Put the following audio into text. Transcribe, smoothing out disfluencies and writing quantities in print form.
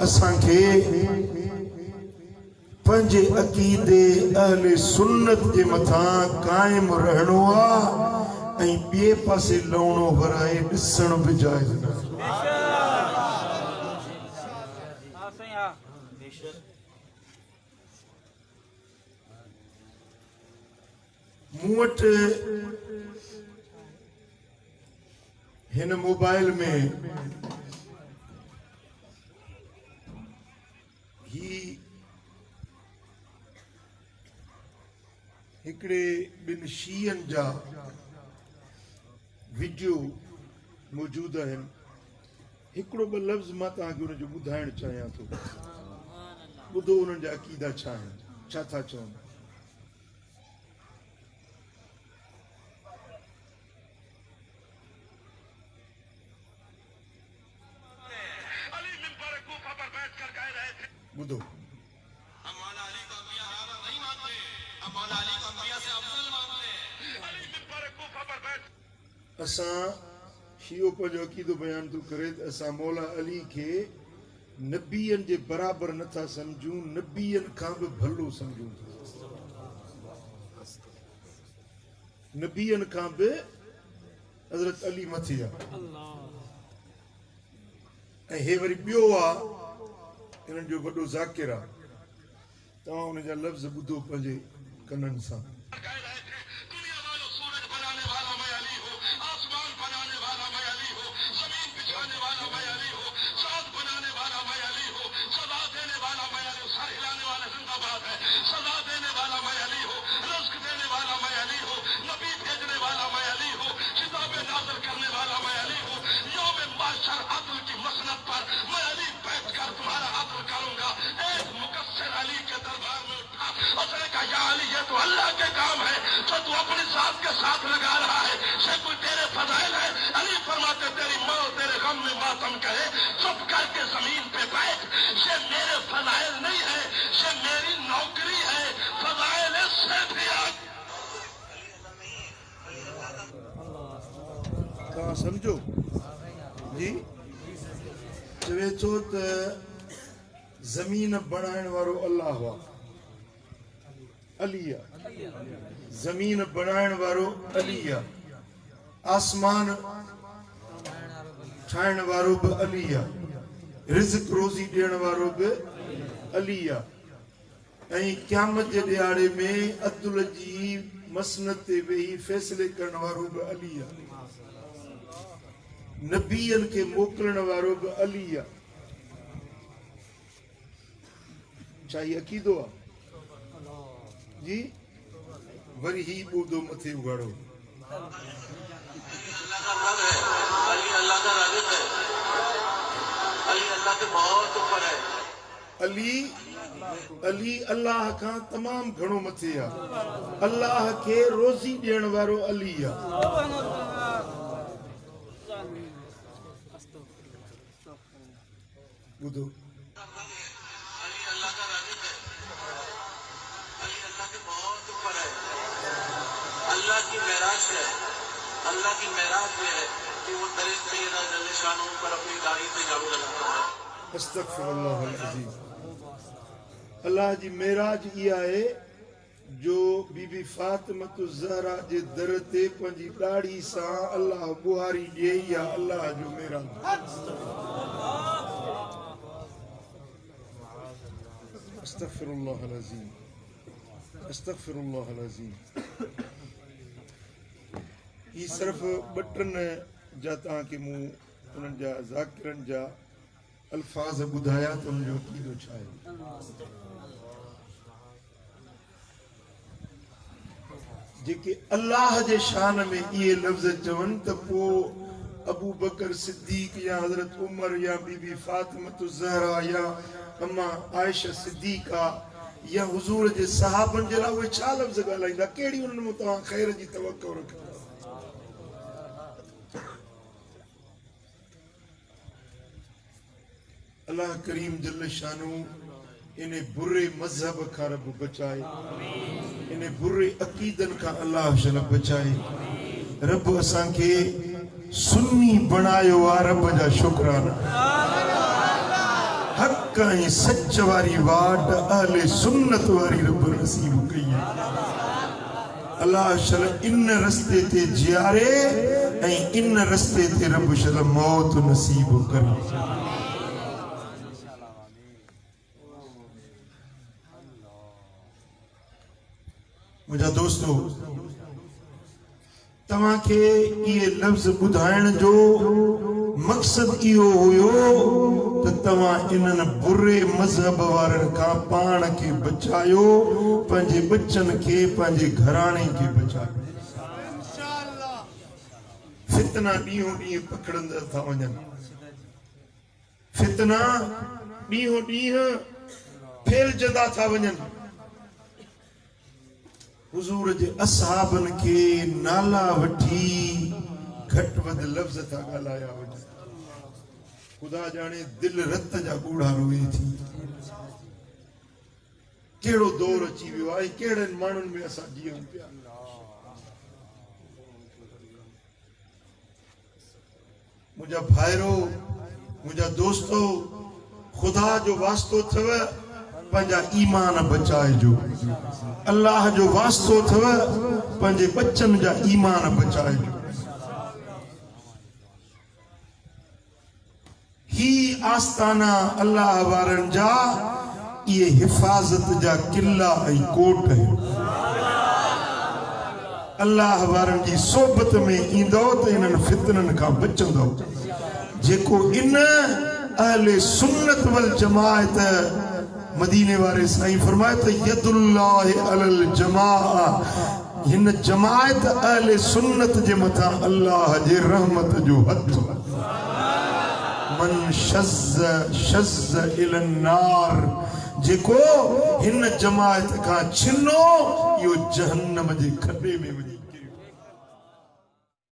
असांखे पंहिंजे अक़ीदे अहले सुन्नत जे मथां क़ाइम रहणो आहे ऐं ॿिए पासे लवणो वराए ॾिसण बि जाइज़ न। मूं वटि हिन मोबाइल में हिकड़े बिन शीयन जा वीडियो मौजूद आहिनि। हिकड़ो ॿ लफ़्ज़ मां तव्हांखे उनजो ॿुधाइण चाहियां थो। ॿुधो उन्हनि जा अक़ीदा छा आहिनि, छा था चवनि। ॿुधो। असां शियो पंहिंजो अक़ीदो बयान थो करे त असां मौला अली खे नबीअनि जे बराबरि नथा सम्झूं, नबीअनि खां बि भलो सम्झूं था। नबीअनि खां बि हज़रत अली मथे आहे। ऐं हे वरी ॿियो आहे, हिननि जो वॾो ज़ाकिर आहे। तव्हां हुन जा लफ़्ज़ ॿुधो पंहिंजे कननि सां। तो अल्लाह के काम है जो तू अपनी साथ के साथ लगा रहा है। से कोई तेरे फजाइल है। अली फरमाते तेरी माँ तेरे गम में मातम करे, चुप करके जमीन पे बैठ। ये मेरे फजाइल नहीं है, ये मेरी नौकरी है। फजाइल से भी कहाँ समझो जी। चवे थो त जमीन बनाइण वारो अल्लाह हुआ, अली आहे। जमीन बनाइण वारो अली आहे, आसमान ठाहिण वारो बि अली आहे, रिज़्क़ रोज़ी ॾियण वारो बि अली आहे। ऐं क़यामत जे ॾियारे में अदल जी मसनत ते वेही फ़ैसिले करण वारो बि अली आहे। नबीअनि खे मोकिलण वारो बि अली आहे। छा हीउ अक़ीदो आहे जी? वरी ही ॿुधो मथे उघाड़ो। अली अली अल्लाह खां तमाम घणो मथे आहे। अल्लाह खे रोज़ी ॾियण वारो अली आहे। ॿुधो। अल्लाह की मेराज है, अल्लाह की मेराज ये है कि वो दरिज सैयदा जल्ले शानों पर अपनी दाढ़ी से झाड़ू लगाता है। अस्तगफिरुल्लाह अज़ीम। अल्लाह जी मेराज इहा है जो बीबी फातिमा ज़हरा जे दर ते पंहिंजी दाढ़ी सां अल्लाह बुहारी ॾिए, या अल्लाह जो मेराज। अस्तगफिरुल्लाह अज़ीम, अस्तगफिरुल्लाह अज़ीम। ही सिर्फ बटन जा तव्हांखे मूं उन्हनि जा ज़ाकिरनि जा अल्फाज़ ॿुधाया त उनजो अक़ीदो छा आहे। जेके अल्लाह जे शान में इहे लफ़्ज़ चवनि त पोइ अबू बकर सिद्दीक़ या हज़रत उमर या बीबी फातिमा ज़हरा या अम्मा आयशा सिद्दीक़ा या हुज़ूर जे सहाबनि जे लाइ उहे छा लफ़्ज़ ॻाल्हाईंदा, कहिड़ी उन्हनि में तव्हां ख़ैर जी तवक़ो रखंदा। अल्लाह करीम जल्ल शानू इन बुरे मज़हब खां रब बचाए, इन बुरे अक़ीदनि खां अल्लाह शल बचाए। रब असांखे सुन्नी बणायो आहे, रब जा शुक्राना। हक़ हक ऐं सच वारी वाट अहले सुन्नत वारी रब नसीब कई अल्लाह शल इन रस्ते ते जियारे ऐं इन रस्ते ते रब शल मौत नसीब करे। मुझा दोस्तों तव्हां खे ये लफ्ज बुधाइण जो मकसद इहो हुयो त तव्हां इन्हनि बुरे मज़हब वारनि खां पाण खे बचायो, पंहिंजे बच्चनि खे, पंहिंजे घराणे खे बचायो। फितना ॾींहों ॾींहुं पकड़ंदा था वञनि, फितना ॾींहों ॾींहुं फैलजंदा था वञनि। हुजूर जे असहाबन के नाला वठी घट वध लफ्ज था ॻाल्हाया वञनि। खुदा जाने दिल रत जा ॻोढ़ा रोए थी। कहिड़ो दौर अची वियो आहे, कहिड़नि माण्हुनि में असां जीऊं पिया। मुंहिंजा भाइरो, मुंहिंजा दोस्तो, खुदा जो वास्तो अथव पंहिंजा ईमान बचाइजो। अल्लाह जो वास्तो अथव पंहिंजे बच्चन जा ईमान बचाइजो। ही आस्ताना अल्लाह वारन जा ये हिफाजत जा किला ऐं कोट है। अल्लाह वारन जी सोबत में ईंदो त इन्हनि फितननि खां बचंदो। जेको इन अहले सुन्नत वल जमाअत, मदीने वारे साईं फरमाए त यदुल्लाहि अलल जमाअ, हिन जमाअत अहले सुन्नत जे मथां अल्लाह जे रहमत जो हथ। मन शज़ इलन नार, जेको हिन जमाअत खां छिनो यो जहन्नम जे खॾे में वञी